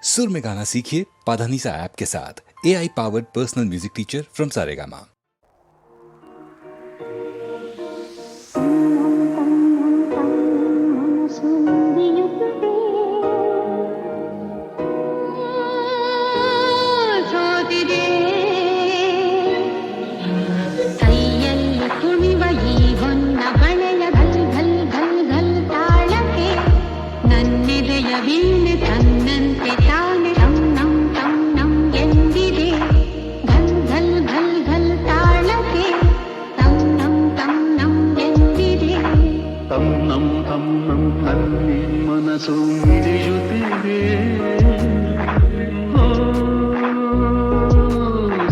सुर में गाना सीखिए पाधानीसा ऐप के साथ। AI powered personal music teacher from Saregama. ಮನಸ್ಸು ಹಿಡಿಯುತ್ತಿದೆ,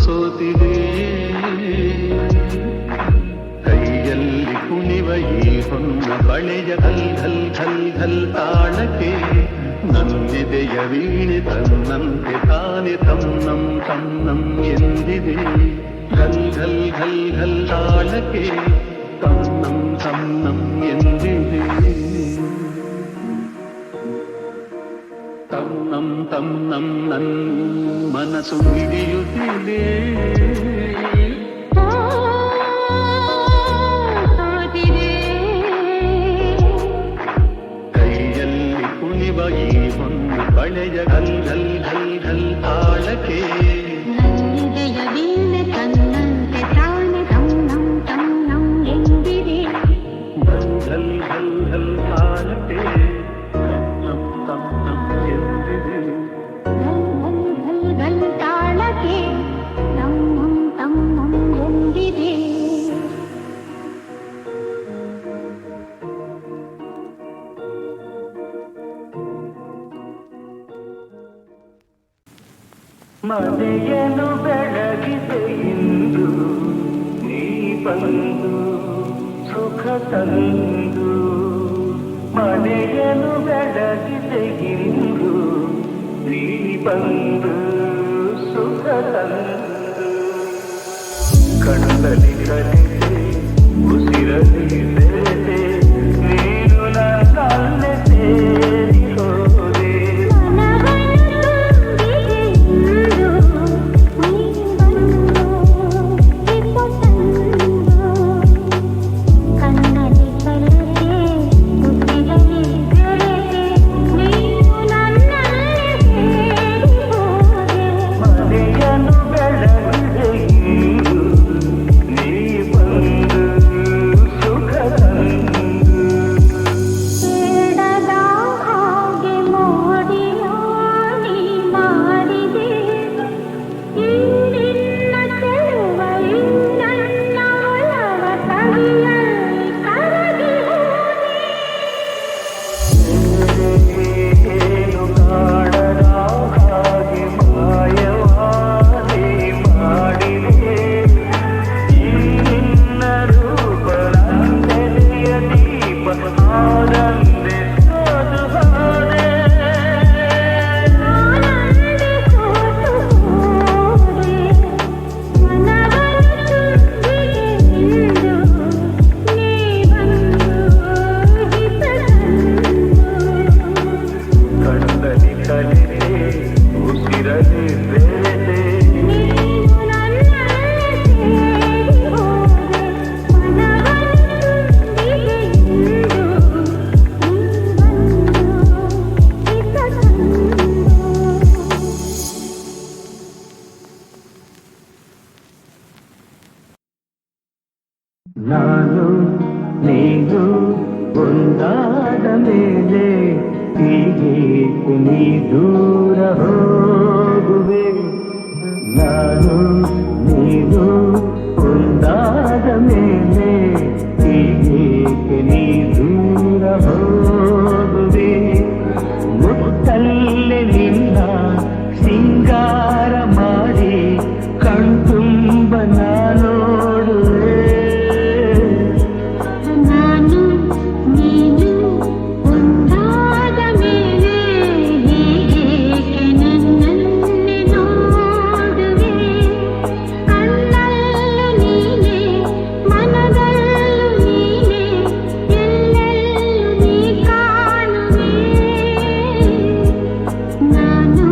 ಸೋತಿದೆ ಕೈಯಲ್ಲಿ ಕುಣಿವ ಈ ಹೊನ್ನ ಬಳೆಯ ಘಲ್ ಘಲ್ ಘಲ್ ಘಲ್ ತಾಳಕ್ಕೆ ನನ್ನೆದೆಯ ವೀಣೆ ತನ್ನಂತೆ ತಾನೆ ತನ್ನಂ ತನ್ನಂ ಎಂದಿದೆ. ಘಲ್ ಘಲ್ ಘಲ್ ಘಲ್ ತಾಳಕ್ಕೆ ತನ್ನಂ ತನ್ನಂ ಎಂದಿದೆ. ತನ್ನಂ ತನ್ನಂ ನನ್ ಮನಸ್ಸು ಹಿಡಿಯುತ್ತಿದೆ, ಕೈಯಲ್ಲಿ ಕುಣಿವ ಈ ಹೊನ್ನ ಬಳೆಯ ಘಲ್ ಘಲ್ ಘಲ್ ಘಲ್ ತಾಳಕ್ಕೆ ಘಲ್ ಘಲ್ ಘಲ್ ತಾಳಕ್ಕೆ ತನ್ನಂ ತನ್ನಂ ಎಂದಿದೆ. ಮನೆಯನ್ನು ಬೆಳಗಿದೆ ಇಂದು ನೀ ಬಂದು ಸುಖ ತಂದು, ಮನೆಯನ್ನು ಬೆಳಗಿದೆ ಇಂದು ನೀ ಬಂದು ಸುಖ ತಂದು, ಕಣ್ಣಲ್ಲಿ ಕಲಿತೆ ಉಸಿರಲ್ಲಿ ಬೆರೆತೆ ನೀನು ನನ್ನಲ್ಲೇ ಸೇರಿ ಹೋದೆ. ನಾನು ನೀನು ಒಂದಾದ ಮೇಲೆ ಹೀಗೆ ನೀ ದೂರ ಹೋಗುವೆ. ನಾನು ನೀನು ಒಂದಾದ ಮೇಲೆ ಹೀಗೆ ನೀ ದೂರ ಹೋಗುವೆ. ಮುತ್ತಲ್ಲೇ ನಿನ್ನ ಸಿಂಗಾರ ಮಾಡಿ ಕಣ್ತುಂಬ ನೋಡುವೆ. ನಾನು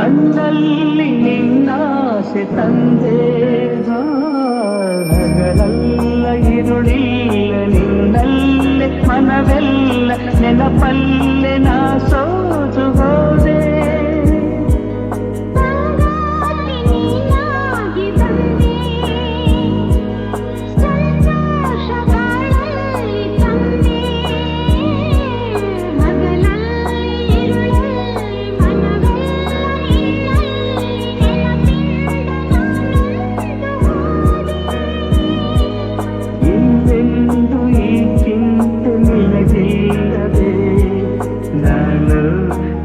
ಕಣ್ಣಲ್ಲಿ ನಿನ್ನಾಸೆ ತಂದೆ ಹಗಲೆಲ್ಲ ಇರುಳಿಲ್ಲ ನಿನ್ನಲ್ಲೇ ಮನವೆಲ್ಲ ನೆನಪಲ್ಲೇ ನಾ ಸೋತು ಹೋದೆ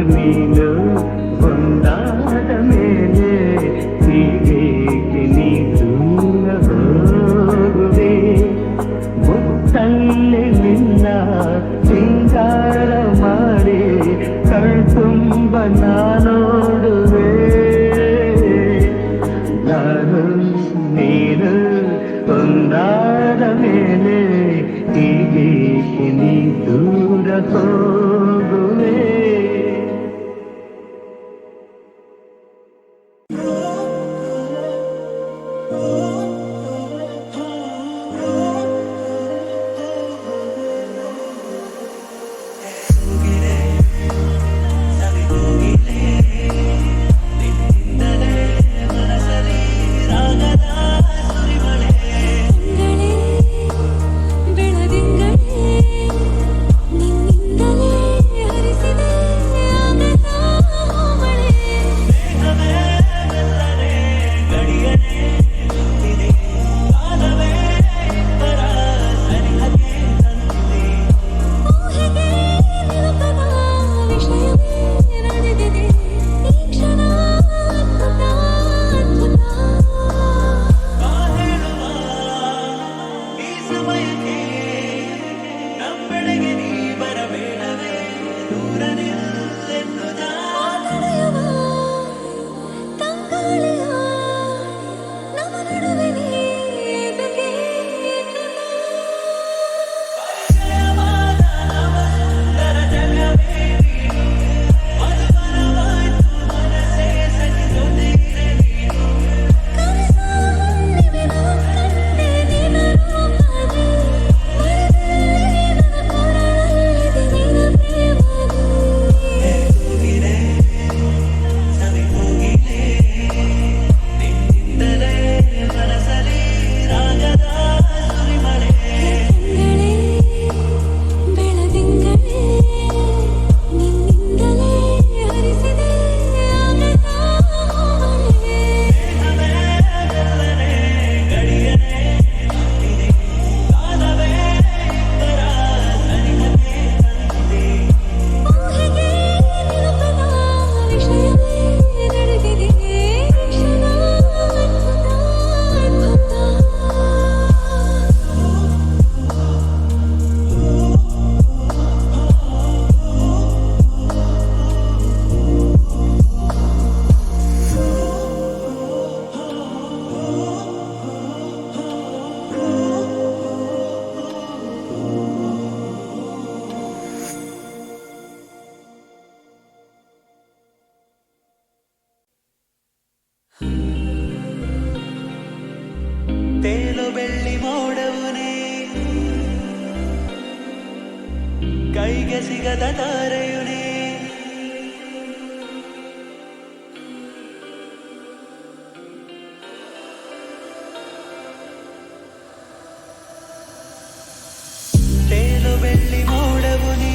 ನೀನು ಒಂದಾದ ಮೇಲೆ ಹೀಗೇಕೆ ನೀ ದೂರ ಹೋಗುವೆ ಮುತ್ತಲ್ಲೇ ನಿನ್ನ ಸಿಂಗಾರ ಮಾಡಿ ಕಣ್ತುಂಬ ನೋಡುವೆ ನಾನು ನೀನು ಒಂದಾದ ಮೇಲೆ ಹೀಗೇಕೆ ನೀ ದೂರ ಹೋಗುವೆ ತೇಲು ಬೆಳ್ಳಿ ಮೋಡವುನೇ ಕೈಗೆ ಸಿಗದ ತಾರೆಯುನೇ ತೇಲು ಬೆಳ್ಳಿ ಮೋಡವುನೇ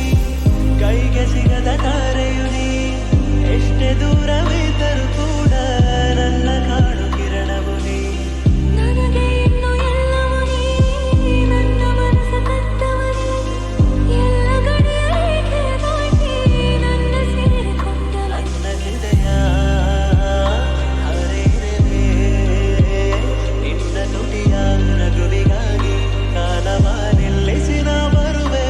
ಕೈಗೆ ಸಿಗದ ತಾರೆಯುನೇ ಎಷ್ಟೇ ದೂರವಿದ್ದರೂ ಕೂಡ ನನ್ನ ಕಾಣು ಕಿರಣವು ನೀ ನನಗೆ ಇನ್ನು ಎಲ್ಲವೂ ನೀ ನನ್ನ ಮನಸ್ಸ ಕತ್ತವನೇ ಎಲ್ಲ ಗಡಿಯ ರೇಖೆಯ ದಾಟಿ ನನ್ನ ಸೇರಿಕೊಂಡ ನನ್ನ ಹೃದಯ ಹರಿದಿದೆ ನಿನ್ನ ನುಡಿಯ ನಗುವಿಗಾಗಿ ಕಾಲವ ನಿಲ್ಲಿಸಿ ನಾ ಬರುವೆ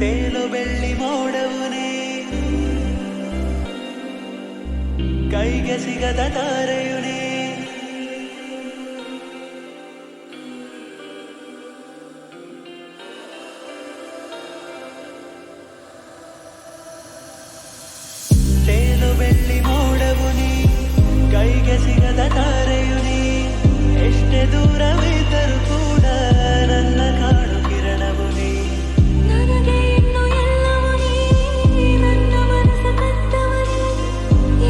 ತೇಲು ಬೆಳ್ಳಿ ಮೋಡವುನೇ ಕೈಗೆ ಸಿಗದ ತಾರೆಯುನೇ ತೇಲು ಬೆಳ್ಳಿ ಮೋಡವುನೇ ಕೈಗೆ ಸಿಗದ ತಾರೆಯುನೇ ಎಷ್ಟೇ ದೂರವಿದ್ದರೂ ಕೂಡ ನನ್ನ ಕಾಡು ಕಿರಣವುನೇ ನನಗೆ ಇನ್ನು ಎಲ್ಲವೂ ನೀ ನನ್ನ ಮನಸ್ಸ ಕತ್ತವನೇ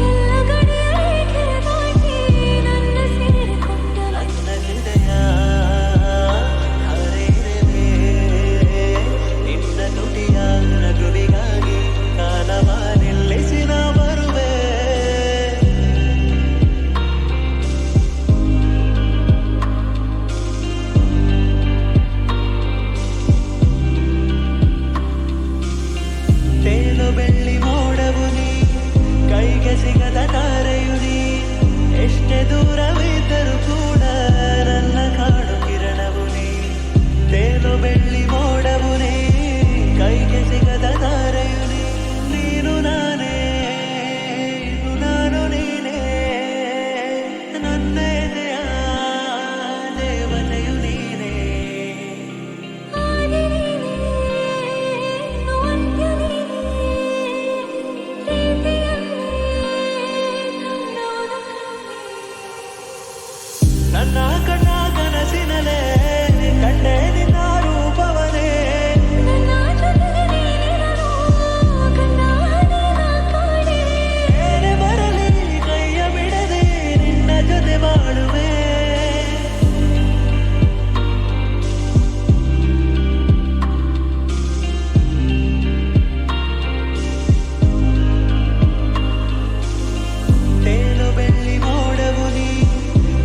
ಎಲ್ಲ ಗಡಿಯಾಗಿ ದಾಟಿ ನನ್ನ ಸೇರಿಕೊಂಡ ನನ್ನ ಹೃದಯ ಹರಿವೆ ನಿನ್ನ ನುಡಿಯ ನಗುವಿಗಾಗಿ ಕಾಲವ ನಿಲ್ಲಿಸಿ ನಾ ಬರುವೆ ತೇಲು ಬೆಳ್ಳಿ ಮೋಡವು ನೀ ಕೈಗೆ ಸಿಗದ ತಾರೆಯು ನೀ ಎಷ್ಟೇ ದೂರವಿದ್ದರೂ ಕೂಡ ನನ್ನ ಕಾಡು ಕಿರಣವು ನೀ ತೇಲು ಬೆಳ್ಳಿ ಮೋಡವು ನೀ ಕೈಗೆ ಸಿಗದ ತಾರೆಯು ನೀ ನೀನು ನಾನೇ ಇನ್ನು ನಾನು ನೀನೇ ನನ್ನ ಎದೆಯ ದೇವತೆಯು ನೀನೇ ಆದಿ ನೀನೇ ಇನ್ನು ಅಂತ್ಯ ನೀನೇ ಪ್ರೀತಿಯಲ್ಲಿ ನನ್ನವನು ನನ್ನ ಕಣ್ಣ ಕನಸಿನಲೇ ಕಂಡೆ ನಿನ್ನ ರೂಪವನೇ ನನ್ನ ಜೊತೆಗೆ ನೀನಿರಲು ಕಣ್ಣ ಹನಿನ ಕಾಣೆ ಏನೇ ಬರಲಿ ಕೈಯ ಬಿಡದೆ ನಿನ್ನ ಜೊತೆ ಬಾಳುವೆ ತೇಲು ಬೆಳ್ಳಿ ಮೋಡವು ನೀ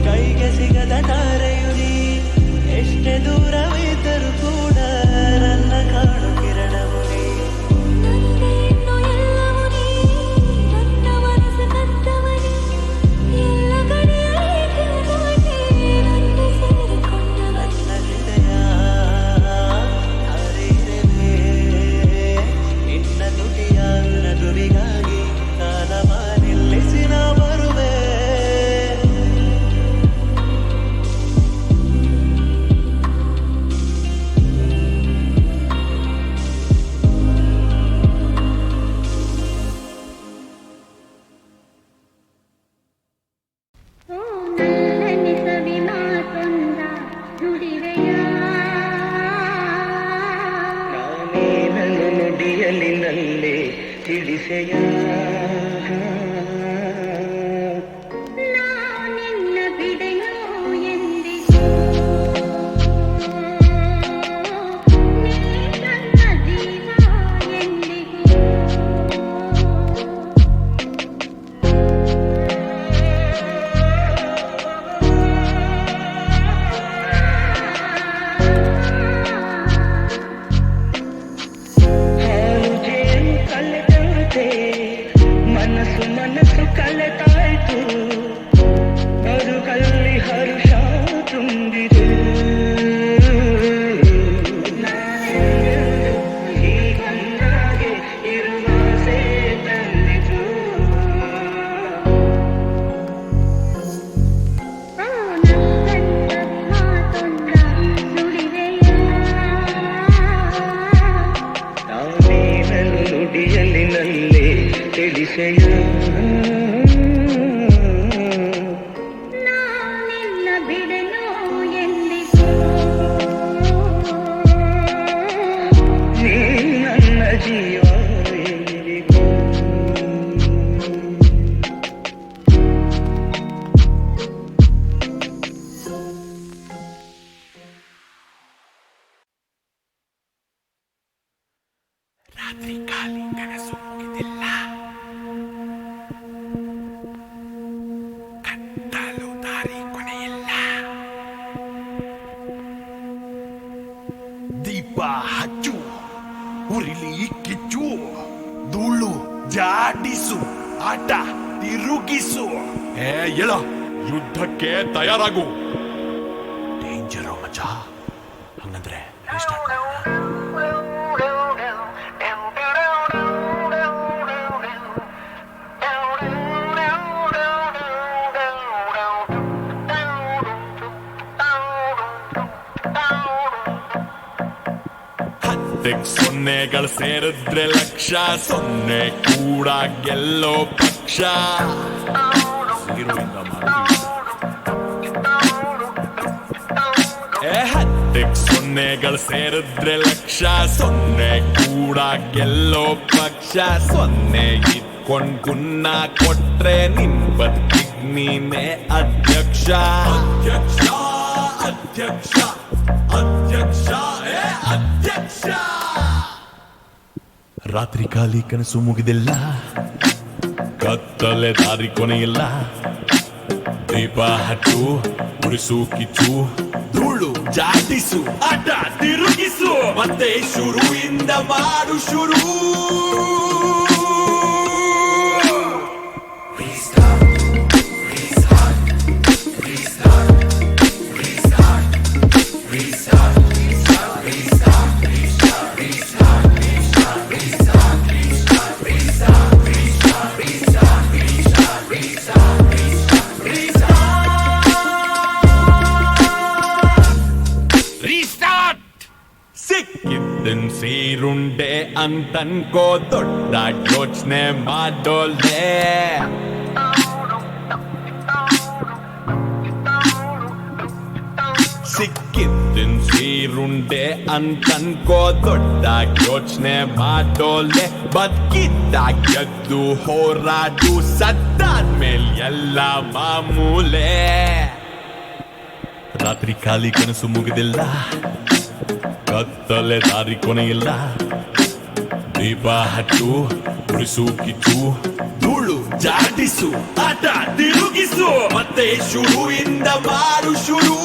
ಕೈಗೆ ಸಿಗದ ತಾರೆಯು ನೀ ಎಷ್ಟೇ ದೂರವಿದ್ದರೂ ಕೂಡ ನನ್ನ ಕಾಡು ಕಿರಣವು ನೀ ನನಗೆ ಇನ್ನು ಎಲ್ಲವೂ ನೀ ನನ್ನ ಮನಸ್ಸ ಕತ್ತವನೇ ಎಲ್ಲ ಗಡಿಯಾಗಿ ದಾಟಿ ನನ್ನ ಸೇರಿಕೊಂಡ ನನ್ನ ಹೃದಯ ಹರಿವೆ ನಿನ್ನ ನುಡಿಯ ನಗುವಿಗಾಗಿ ಕಾಲವ ನಿಲ್ಲಿಸಿ ನಾ ಬರುವೆ ಓ ನನ್ನಲ್ಲಿ ಸವಿ ಮಾತೊಂದ ನುಡಿವೆಯ ನಾನೇ ನನ್ನ ನುಡಿಯಲ್ಲಿ ನಲ್ಲೇ ತಿಳಿಸೆಯ ನಾನಿನ್ನ ಬಿಡೆಯೋ ಎಂದಿಗೂ ನೀ ನನ್ನ ಜೀವ ಎಂದಿಗೂ ಹಾಲು ಜೇನು ಕಲೆತಂತೆ ಮನಸ್ಸು ಕಲೆತಾಯ್ತು ಬದುಕಲ್ಲಿ ಹರುಷ ತುಂಬಿದೆ ಹೀಗೊಂದಾಗೆ ಇರುವ ಆಸೆ ತಂದಿತು ಓ ನನ್ನಲ್ಲಿ ಮಾತೊಂದ ನುಡಿವೆಯ ನಾನೇ ನನ್ನ ನುಡಿಯಲ್ಲಿ ನಲ್ಲೇ ತಿಳಿಸೆಯ ನಾನಿನ್ನ ಬಿಡೆನೋ ಎಂದಿಗೂ ನೀ ನನ್ನ ಜೀವ ಎಂದಿಗೂ ರಾತ್ರಿ ಖಾಲಿ ಕನಸು ಮುಗಿದಿಲ್ಲ ಕತ್ತಲು ದಾರಿ ಕೊನೆಯಿಲ್ಲ ದೀಪ ಹಚ್ಚು ಉರಿಲಿ ಕಿಚ್ಚು ಧೂಳು ಜಾಡಿಸು ಆಟ ತಿರುಗಿಸು ಹೇಳ ಯುದ್ಧಕ್ಕೆ ತಯಾರಾಗು ಡೇಂಜರು ಮಚ್ಚ ಹಂಗಂದ್ರೆ ಹತ್ತೆಕ್ ಸೊನ್ನೆಗಳು ಸೇರಿದ್ರೆ ಲಕ್ಷ, ಸೊನ್ನೆ ಕೂಡ ಗೆಲ್ಲೋ ಪಕ್ಷ. ಹತ್ತೆಕ್ ಸೊನ್ನೆಗಳು ಸೇರಿದ್ರೆ ಲಕ್ಷ, ಸೊನ್ನೆ ಕೂಡ ಗೆಲ್ಲೋ ಪಕ್ಷ. ಸೊನ್ನೆ ಇಟ್ಕೊಂಡ್ ಗುನ್ನ ಕೊಟ್ರೆ ನಿನ್ ಬದುಕಿಗ್ ನೀನೇ ಅಧ್ಯಕ್ಷ. ಅಧ್ಯಕ್ಷ ಅಧ್ಯಕ್ಷ ಅಧ್ಯಕ್ಷ ಅಧ್ಯಕ್ಷ. ರಾತ್ರಿ ಖಾಲಿ ಕನಸು ಮುಗಿದಿಲ್ಲ, ಕತ್ತಲೆ ದಾರಿ ಕೊನೆಯಿಲ್ಲ. ದೀಪ ಹಚ್ಚು, ಉರಿಸು ಕಿಚ್ಚು, ಧೂಳು ಜಾಟಿಸು, ಆಟ ತಿರುಗಿಸು, ಮತ್ತೆ ಶುರುವಿಂದ ಮಾಡು ಶುರು. ಸಿಕ್ಕಿದ್ದನ್ ಸೀರುಂಡೆ ಅಂತನ್ಕೋ, ದೊಡ್ಡ ಯೋಚನೆ ಮಾಡೋಲ್ದೆ. ಸಿಕ್ಕಿದ್ದನ್ ಸೀರುಂಡೆ ಅಂತನ್ಕೋ, ದೊಡ್ಡ ಯೋಚನೆ ಮಾಡೋಲ್ದೆ. ಬದುಕಿದ್ದಾಗ ಗೆದ್ದು ಹೋರಾಟು, ಸತ್ತಾದ್ಮೇಲೆ ಎಲ್ಲ ಮಾಮೂಲೆ. ರಾತ್ರಿ ಖಾಲಿ ಕನಸು ಮುಗಿದಿಲ್ಲ, ಕತ್ತಲೆ ದಾರಿ ಕೊನೆಯಿಲ್ಲ. ದೀಪ ಹಚ್ಚು, ಉರಿಸು ಕಿಚ್ಚು, ಧೂಳು ಜಾಟಿಸು, ಆಟ ತಿರುಗಿಸು, ಮತ್ತೆ ಶುರುವಿಂದ ಮಾಡು ಶುರು.